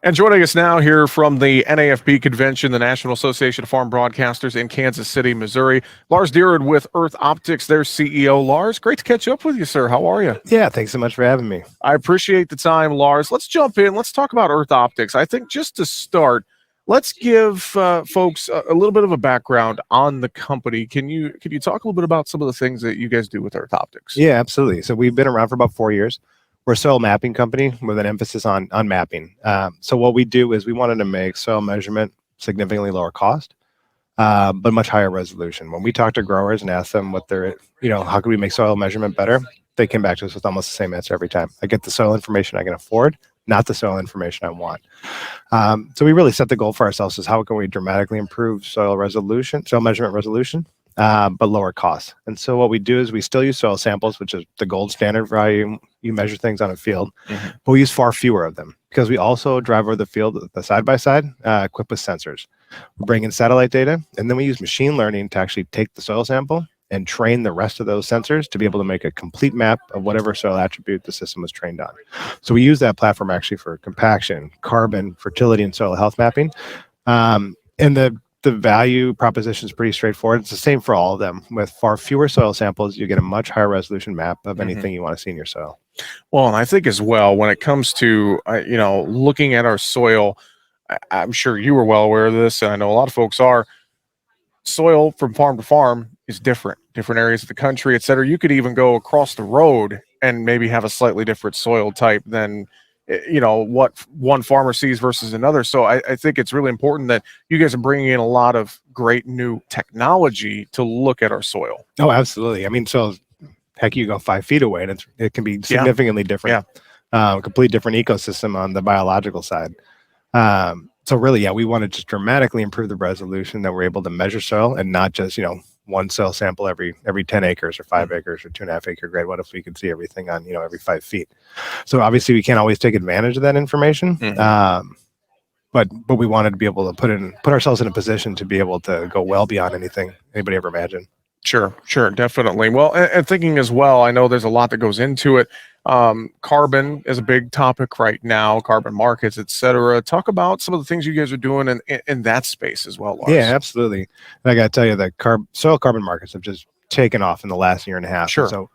And joining us now here from the NAFB convention, the National Association of Farm Broadcasters in Kansas City, Missouri, Lars Deeren with Earth Optics, their CEO. Lars, great to catch up with you, sir. How are you? Yeah, thanks so much for having me. I appreciate the time, Lars. Let's jump in. Let's talk about Earth Optics. I think just to start, let's give folks a little bit of a background on the company. Can you talk a little bit about some of the things that you guys do with Earth Optics? Yeah, absolutely. So we've been around for about 4 years. We're a soil mapping company with an emphasis on mapping. So what we do is we wanted to make soil measurement significantly lower cost, but much higher resolution. When we talk to growers and ask them what they're, how can we make soil measurement better? They came back to us with almost the same answer every time. I get the soil information I can afford, not the soil information I want. So we really set the goal for ourselves is how can we dramatically improve soil measurement resolution, but lower costs. And so what we do is we still use soil samples, which is the gold standard for how you measure things on a field, but we use far fewer of them because we also drive over the field the side-by-side equipped with sensors. We bring in satellite data, and then we use machine learning to actually take the soil sample and train the rest of those sensors to be able to make a complete map of whatever soil attribute the system was trained on. So we use that platform actually for compaction, carbon, fertility, and soil health mapping. And the value proposition is pretty straightforward. It's the same for all of them. With far fewer soil samples, you get a much higher resolution map of anything you want to see in your soil. Well, and I think as well, when it comes to, looking at our soil, I'm sure you were well aware of this, and I know a lot of folks are. Soil from farm to farm is different areas of the country, et cetera. You could even go across the road and maybe have a slightly different soil type than what one farmer sees versus another. So I think it's really important that you guys are bringing in a lot of great new technology to look at our soil. Oh, absolutely. I mean, so heck, you go 5 feet away and it can be significantly different. Complete different ecosystem on the biological side. So really, we want to just dramatically improve the resolution that we're able to measure soil and not just, one soil sample every 10 acres or 5 acres or 2.5 acre grid. What if we could see everything on, every 5 feet? So obviously we can't always take advantage of that information. But we wanted to be able to put ourselves in a position to be able to go well beyond anything anybody ever imagined. Sure, definitely. Well, and thinking as well, I know there's a lot that goes into it. Carbon is a big topic right now, carbon markets, et cetera. Talk about some of the things you guys are doing in that space as well, Lars. Yeah, absolutely. And I got to tell you that soil carbon markets have just taken off in the last year and a half. Sure. And so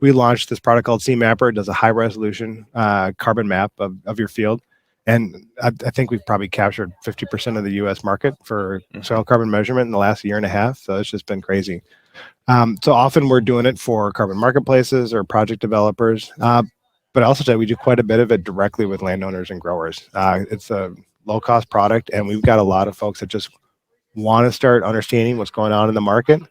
we launched this product called CMapper. It does a high resolution carbon map of your field. And I think we've probably captured 50% of the U.S. market for soil carbon measurement in the last year and a half. So it's just been crazy. So often we're doing it for carbon marketplaces or project developers. But I also say we do quite a bit of it directly with landowners and growers. It's a low-cost product, and we've got a lot of folks that just want to start understanding what's going on in the market.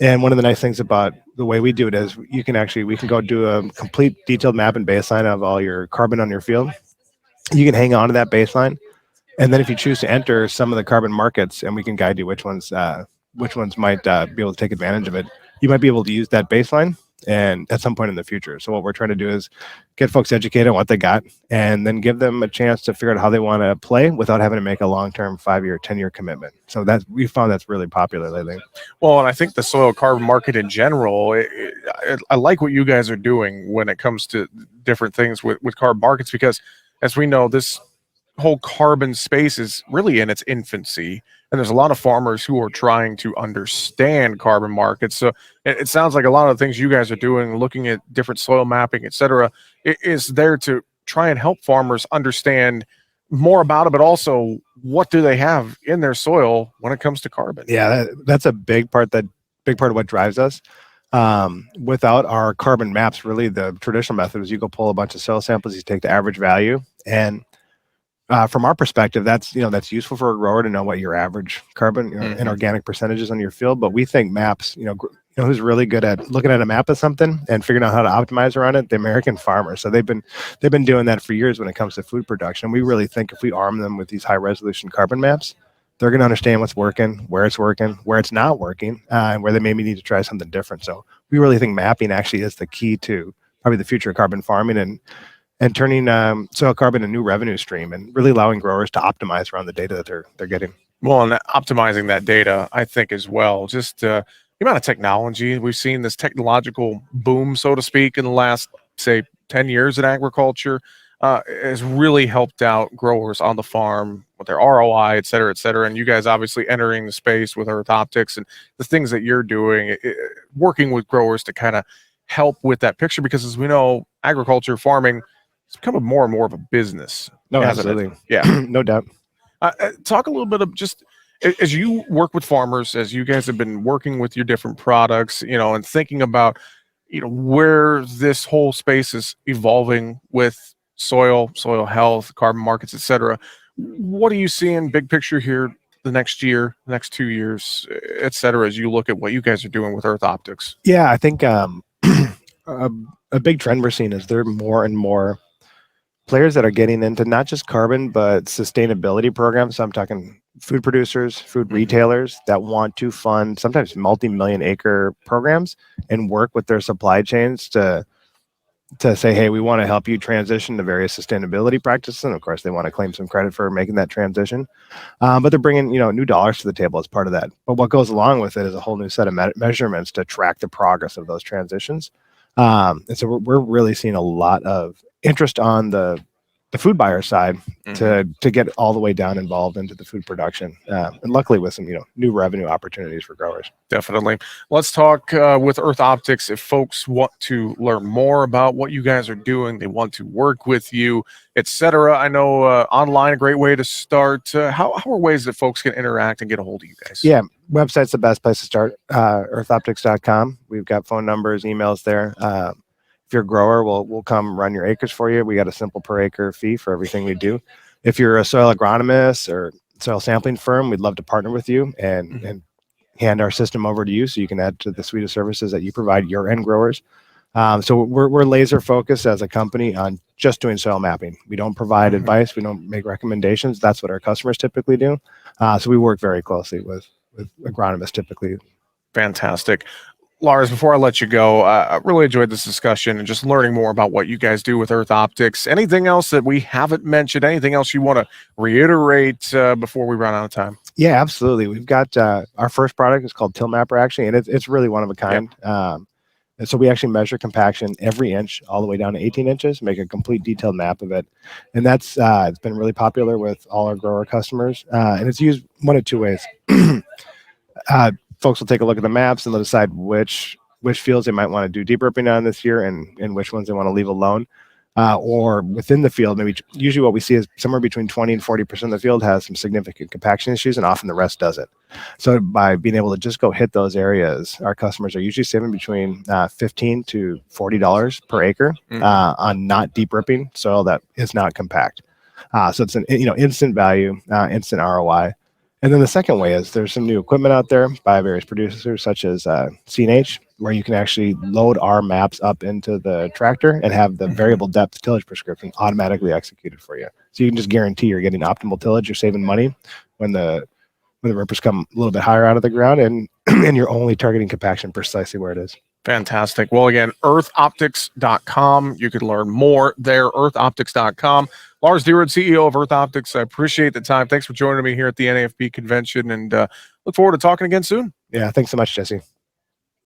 And one of the nice things about the way we do it is we can go do a complete detailed map and baseline of all your carbon on your field. You can hang on to that baseline, and then if you choose to enter some of the carbon markets, and we can guide you which ones might be able to take advantage of it, you might be able to use that baseline and at some point in the future. So what we're trying to do is get folks educated on what they got and then give them a chance to figure out how they want to play without having to make a long-term 5-year, 10-year commitment. So we found that's really popular lately. Well, and I think the soil carbon market in general, I like what you guys are doing when it comes to different things with carbon markets, because as we know, this whole carbon space is really in its infancy, and there's a lot of farmers who are trying to understand carbon markets. So it sounds like a lot of the things you guys are doing, looking at different soil mapping, et cetera, is there to try and help farmers understand more about it, but also what do they have in their soil when it comes to carbon. Yeah, that's a big part of what drives us. Without our carbon maps, really the traditional method is you go pull a bunch of soil samples, you take the average value, and from our perspective, that's useful for a grower to know what your average carbon and organic percentages on your field. But we think maps, who's really good at looking at a map of something and figuring out how to optimize around it? The American farmer. So they've been doing that for years when it comes to food production. We really think if we arm them with these high resolution carbon maps, they're going to understand what's working, where it's not working, and where they maybe need to try something different. So we really think mapping actually is the key to probably the future of carbon farming and turning soil carbon a new revenue stream and really allowing growers to optimize around the data that they're getting. Well, and optimizing that data, I think as well, just the amount of technology. We've seen this technological boom, so to speak, in the last, say, 10 years in agriculture. has really helped out growers on the farm with their ROI, et cetera, et cetera. And you guys obviously entering the space with Earth Optics and the things that you're doing, working with growers to kind of help with that picture. Because as we know, agriculture, farming, it's becoming more and more of a business. No, hasn't it? absolutely. Yeah. No doubt. Talk a little bit of just as you work with farmers, as you guys have been working with your different products, and thinking about, where this whole space is evolving with soil health, carbon markets, et cetera. What are you seeing big picture here the next year, next 2 years, et cetera, as you look at what you guys are doing with Earth Optics? Yeah, I think a big trend we're seeing is there are more and more players that are getting into not just carbon, but sustainability programs. So I'm talking food producers, food retailers that want to fund sometimes multi-million acre programs and work with their supply chains to say, hey, we want to help you transition to various sustainability practices. And of course, they want to claim some credit for making that transition. But they're bringing, new dollars to the table as part of that. But what goes along with it is a whole new set of measurements to track the progress of those transitions. And so we're really seeing a lot of interest on the food buyer side to get all the way down involved into the food production, and luckily with some new revenue opportunities for growers. Definitely. Let's talk with Earth Optics. If folks want to learn more about what you guys are doing, they want to work with you, etc. I know online a great way to start. How are ways that folks can interact and get a hold of you guys? Yeah, website's the best place to start. Earthoptics.com. We've got phone numbers, emails there. If you're a grower, we'll come run your acres for you. We got a simple per acre fee for everything we do. If you're a soil agronomist or soil sampling firm, we'd love to partner with you and hand our system over to you so you can add to the suite of services that you provide your end growers. So we're laser focused as a company on just doing soil mapping. We don't provide advice. We don't make recommendations. That's what our customers typically do. So we work very closely with agronomists typically. Fantastic. Lars, before I let you go, I really enjoyed this discussion and just learning more about what you guys do with Earth Optics. Anything else that we haven't mentioned? Anything else you want to reiterate before we run out of time? Yeah, absolutely. We've got our first product is called TillMapper, actually, and it's really one of a kind. Yep. And so we actually measure compaction every inch all the way down to 18 inches, make a complete detailed map of it. And that's it's been really popular with all our grower customers. And it's used one of two ways. Folks will take a look at the maps and they'll decide which fields they might want to do deep ripping on this year and which ones they want to leave alone. Or within the field, maybe usually what we see is somewhere between 20 and 40% of the field has some significant compaction issues, and often the rest doesn't. So by being able to just go hit those areas, our customers are usually saving between $15 to $40 per acre on not deep ripping soil that is not compact. So it's an instant value, instant ROI. And then the second way is there's some new equipment out there by various producers such as CNH, where you can actually load our maps up into the tractor and have the variable depth tillage prescription automatically executed for you. So you can just guarantee you're getting optimal tillage. You're saving money when the rippers come a little bit higher out of the ground, and you're only targeting compaction precisely where it is. Fantastic. Well, again, earthoptics.com. You can learn more there, earthoptics.com. Lars Dyrud, CEO of Earth Optics. I appreciate the time. Thanks for joining me here at the NAFB convention, and look forward to talking again soon. Yeah, thanks so much, Jesse.